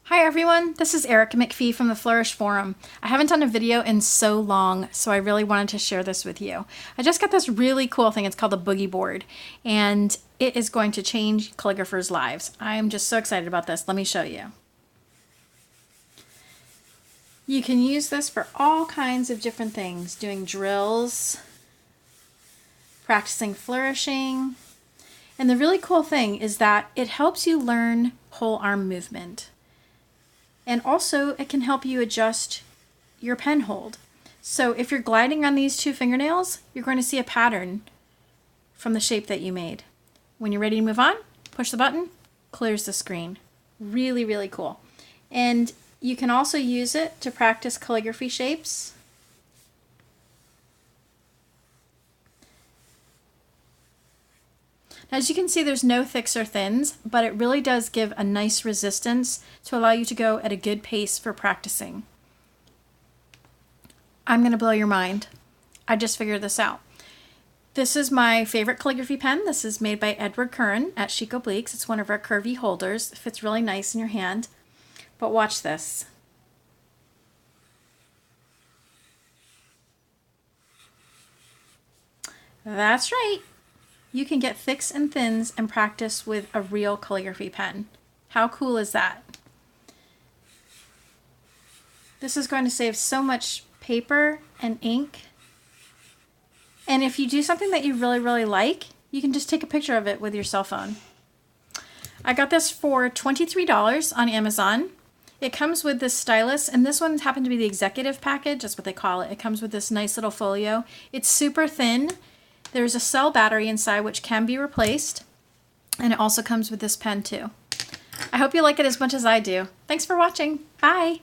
Hi everyone, this is Erica McPhee from the Flourish Forum. I haven't done a video in so long, so I really wanted to share this with you. I just got this really cool thing. It's called the Boogie Board, and it is going to change calligraphers' lives. I am just so excited about this. Let me show you. You can use this for all kinds of different things, doing drills, practicing flourishing, and the really cool thing is that it helps you learn whole arm movement. And also it can help you adjust your pen hold. So if you're gliding on these two fingernails, you're going to see a pattern from the shape that you made. When you're ready to move on, push the button, clears the screen. Really, really cool. And you can also use it to practice calligraphy shapes. As you can see, there's no thicks or thins, but it really does give a nice resistance to allow you to go at a good pace for practicing. I'm going to blow your mind. I just figured this out. This is my favorite calligraphy pen. This is made by Edward Curran at Chic Obliques. It's one of our curvy holders. It fits really nice in your hand. But watch this. That's right. You can get thicks and thins and practice with a real calligraphy pen. How cool is that? This is going to save so much paper and ink. And if you do something that you really, really like, you can just take a picture of it with your cell phone. I got this for $23 on Amazon. It comes with this stylus, and this one happened to be the executive package. That's what they call it. It comes with this nice little folio. It's super thin. There's a cell battery inside which can be replaced, and it also comes with this pen too. I hope you like it as much as I do. Thanks for watching. Bye!